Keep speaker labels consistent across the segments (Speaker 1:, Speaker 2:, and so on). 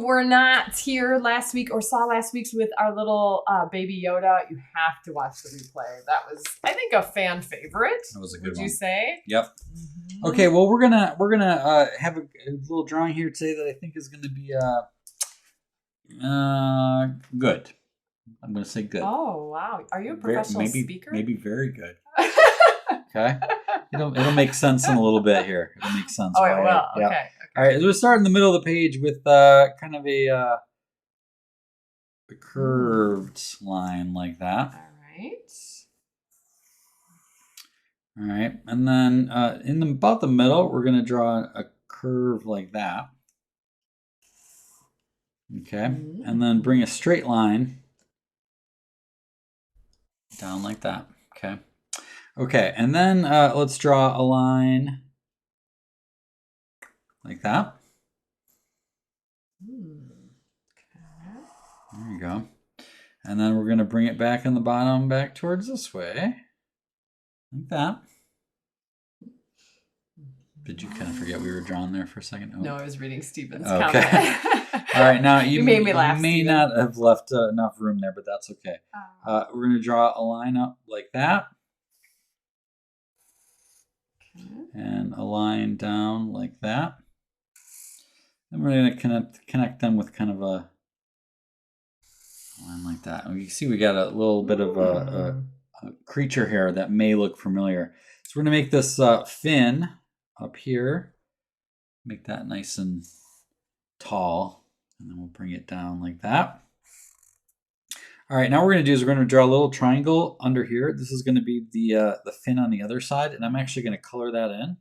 Speaker 1: were not here last week or saw last week's with our little baby Yoda, you have to watch the replay. That was, I think, a fan favorite.
Speaker 2: That was a good one.
Speaker 1: Would you say?
Speaker 2: Yep. Mm-hmm. Okay, well, we're gonna have a little drawing here today that I think is gonna be good. I'm gonna say good.
Speaker 1: Oh wow! Are you a professional speaker?
Speaker 2: Maybe very good. Okay. It'll make sense in a little bit here. It'll make sense.
Speaker 1: Oh, it will. Yeah. Okay.
Speaker 2: All right. We'll start in the middle of the page with kind of a curved line like that. All right. And then in about the middle, we're going to draw a curve like that. Okay. And then bring a straight line down like that. Okay. Okay, and then let's draw a line like that.
Speaker 1: Okay.
Speaker 2: There you go. And then we're going to bring it back in the bottom, back towards this way. Like that. Did you kind of forget we were drawing there for a second?
Speaker 1: Oh. No, I was reading Stephen's
Speaker 2: comment.
Speaker 1: Okay.
Speaker 2: All right, now you
Speaker 1: made me laugh.
Speaker 2: You may not have left enough room there, but that's okay. We're going to draw a line up like that. And a line down like that. And we're going to connect them with kind of a line like that. And you can see we got a little bit of a creature here that may look familiar. So we're going to make this fin up here. Make that nice and tall. And then we'll bring it down like that. All right, now what we're going to do is we're going to draw a little triangle under here. This is going to be the fin on the other side, and I'm actually going to color that in.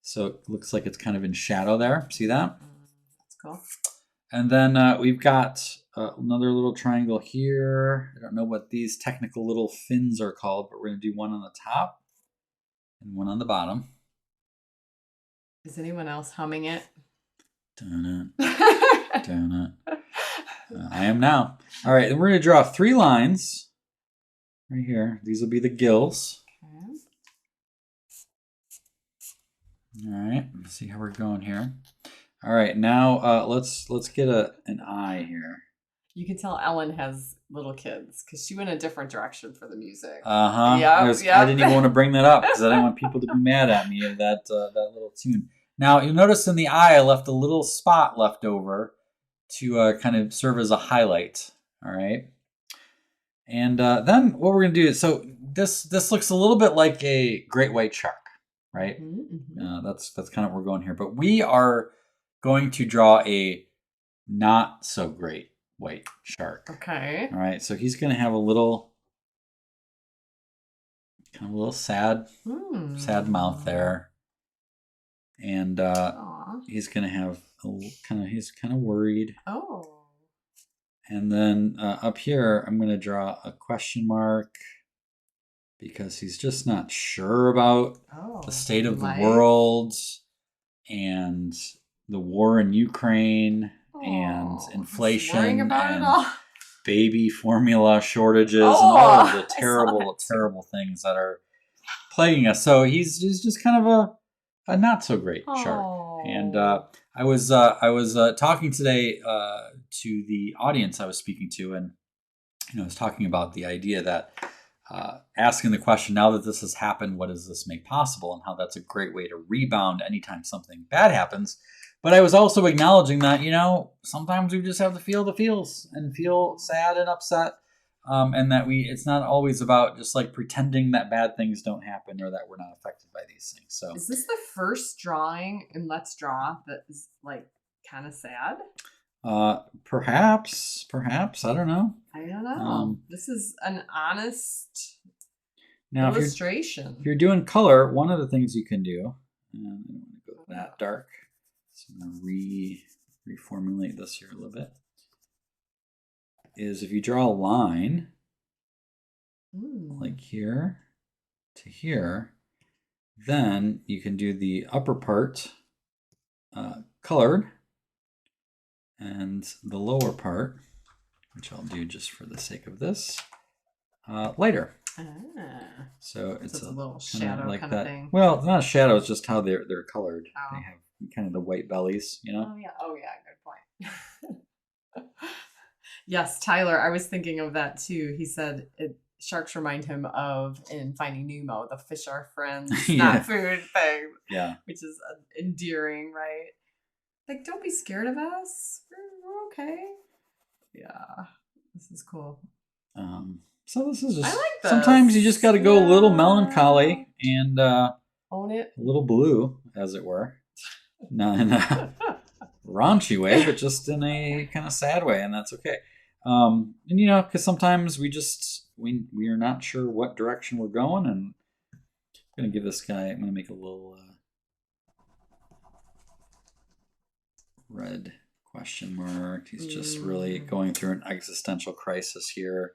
Speaker 2: So it looks like it's kind of in shadow there. See that?
Speaker 1: That's cool.
Speaker 2: And then we've got another little triangle here. I don't know what these technical little fins are called, but we're going to do one on the top and one on the bottom.
Speaker 1: Is anyone else humming it?
Speaker 2: Dun it. Dun it. I am now. All right, and we're going to draw 3 lines right here. These will be the gills.
Speaker 1: Okay.
Speaker 2: All right, let's see how we're going here. All right, now let's get an eye here.
Speaker 1: You can tell Ellen has little kids because she went a different direction for the music.
Speaker 2: Yeah. I didn't even want to bring that up because I didn't want people to be mad at me of that little tune. Now you'll notice in the eye I left a little spot left over to kind of serve as a highlight. All right. And then what we're going to do is, so this looks a little bit like a great white shark, right?
Speaker 1: Mm-hmm.
Speaker 2: That's kind of where we're going here. But we are going to draw a not so great white shark.
Speaker 1: Okay.
Speaker 2: All right. So he's going to have a little sad mouth there. And he's going to have he's kind of worried.
Speaker 1: Oh.
Speaker 2: And then up here, I'm going to draw a question mark because he's just not sure about the state of the world and the war in Ukraine and inflation and baby formula shortages and all of the terrible things that are plaguing us. So he's just kind of a not so great shark. And I was talking today to the audience I was speaking to, and I was talking about the idea that asking the question, now that this has happened, what does this make possible, and how that's a great way to rebound anytime something bad happens. But I was also acknowledging that sometimes we just have to feel the feels and feel sad and upset, and that it's not always about just like pretending that bad things don't happen or that we're not affected by these things. So
Speaker 1: is this the first drawing in Let's Draw that is like kind of sad?
Speaker 2: Perhaps I don't know.
Speaker 1: This is an honest illustration.
Speaker 2: If you're doing color, one of the things you can do, and I don't want to go that dark, so I'm going to reformulate this here a little bit, is if you draw a line like here to here, then you can do the upper part colored and the lower part, which I'll do just for the sake of this, lighter. So it's a little shadow like kind of thing. Well, it's not a shadow, it's just how they're colored. They have kind of the white bellies,
Speaker 1: Oh yeah, good point. Yes, Tyler, I was thinking of that too. He said sharks remind him of in Finding Nemo, the fish are friends, not food thing.
Speaker 2: Yeah.
Speaker 1: Which is endearing, right? Like, don't be scared of us. We're okay. Yeah. This is cool.
Speaker 2: So this is just,
Speaker 1: I like this.
Speaker 2: Sometimes you just got to go a little melancholy and
Speaker 1: own it.
Speaker 2: A little blue, as it were. Not in a raunchy way, but just in a kind of sad way, and that's okay. And you know, because sometimes we are not sure what direction we're going, and I'm gonna give this guy. I'm gonna make a little red question mark. He's just really going through an existential crisis here,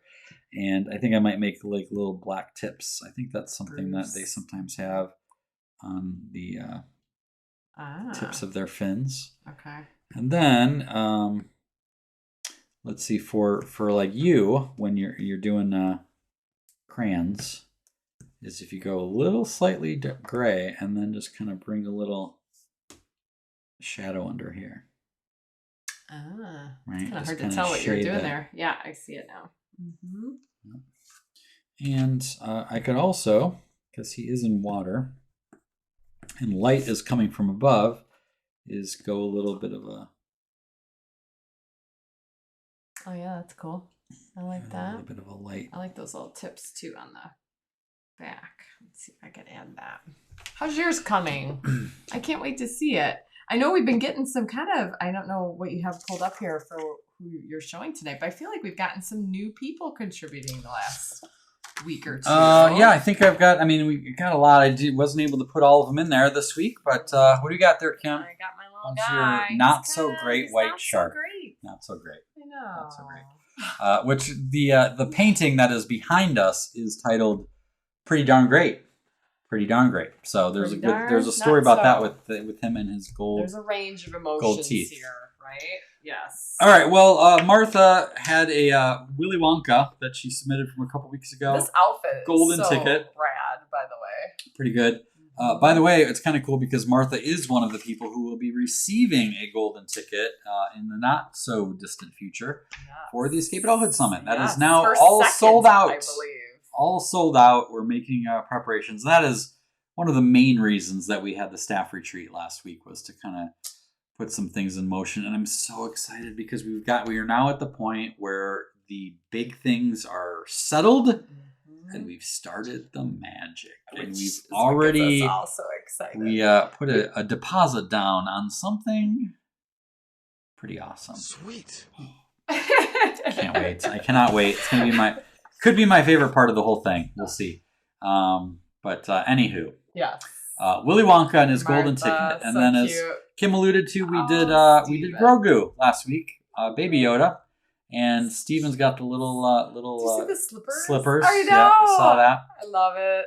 Speaker 2: and I think I might make like little black tips. I think that's something that they sometimes have on the tips of their fins.
Speaker 1: Okay.
Speaker 2: And then let's see, for like you, when you're doing crayons, is if you go a little slightly gray and then just kind of bring a little shadow under here.
Speaker 1: Right. It's kind of hard to tell what you're doing there. Yeah, I see it now.
Speaker 2: And I could also, because he is in water and light is coming from above, is go a little bit of a...
Speaker 1: Oh yeah, that's cool. I like that.
Speaker 2: A little bit of a light.
Speaker 1: I like those little tips too on the back. Let's see if I can add that. How's yours coming? I can't wait to see it. I know we've been getting some kind of, I don't know what you have pulled up here for who you're showing tonight, but I feel like we've gotten some new people contributing the last week or two.
Speaker 2: Yeah, I think I've got, we got a lot. Wasn't able to put all of them in there this week, but what do you got there, Kim?
Speaker 1: I got my little guy.
Speaker 2: Your not so great white shark. Not so great.
Speaker 1: I know.
Speaker 2: Not so great. Which the painting that is behind us is titled "Pretty Darn Great." Pretty darn great. So there's a story about that with him and his gold.
Speaker 1: There's a range of emotions
Speaker 2: gold teeth
Speaker 1: here, right? Yes.
Speaker 2: All right. Well, Martha had a Willy Wonka that she submitted from a couple weeks ago.
Speaker 1: This outfit,
Speaker 2: golden
Speaker 1: is so
Speaker 2: ticket,
Speaker 1: rad, by the way.
Speaker 2: Pretty good. By the way, it's kind of cool because Martha is one of the people who will be receiving a golden ticket in the not so distant future for the Escape Adulthood Summit. That is now all sold out. I believe. All sold out. We're making preparations. That is one of the main reasons that we had the staff retreat last week, was to kind of put some things in motion. And I'm so excited because we are now at the point where the big things are settled and we've started the magic. And we've already
Speaker 1: also excited.
Speaker 2: We put a deposit down on something pretty awesome.
Speaker 3: Sweet.
Speaker 2: Can't wait. I cannot wait. It's gonna be could be my favorite part of the whole thing. We'll see. But anywho.
Speaker 1: Yes.
Speaker 2: Willy Wonka and his golden ticket. And then as Kim alluded to, we did Grogu last week, Baby Yoda. And Steven's got the little
Speaker 1: Did you see the
Speaker 2: slippers.
Speaker 1: I know.
Speaker 2: Yeah, I saw that.
Speaker 1: I love it.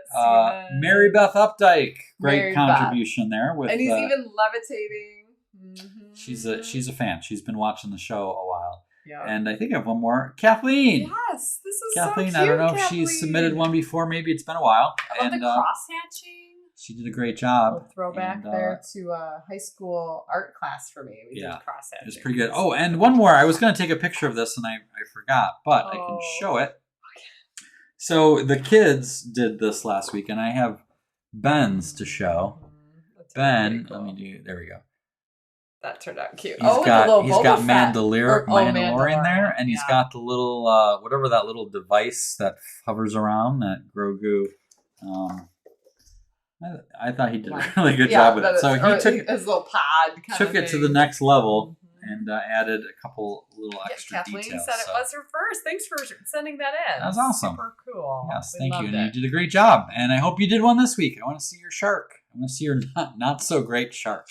Speaker 2: Mary Beth Updike. Great contribution there.
Speaker 1: And he's even levitating. Mm-hmm.
Speaker 2: She's a fan. She's been watching the show a while.
Speaker 1: Yeah.
Speaker 2: And I think I have one more. Kathleen.
Speaker 1: Yes, this is
Speaker 2: Kathleen.
Speaker 1: so cute,
Speaker 2: I don't know if she's submitted one before. Maybe it's been a while.
Speaker 1: I love the cross-hatching.
Speaker 2: She did a great job.
Speaker 1: A throwback there to a high school art class for me. We did cross-hatching.
Speaker 2: It was pretty good. Oh, and one more. I was going to take a picture of this and I forgot, but I can show it. So the kids did this last week, and I have Ben's to show. Ben, cool. There we go.
Speaker 1: That turned out cute.
Speaker 2: He's got Mandalorian there, and he's got the little whatever that little device that hovers around, that Grogu. I thought he did a really good job with it. So he took
Speaker 1: his little pod,
Speaker 2: took it to the next level, and added a couple little extra
Speaker 1: Kathleen
Speaker 2: details.
Speaker 1: Said it was her first. Thanks for sending that in.
Speaker 2: That was awesome.
Speaker 1: Super cool.
Speaker 2: Yes, thank you. And you did a great job. And I hope you did one this week. I want to see your shark. I want to see your not so great shark.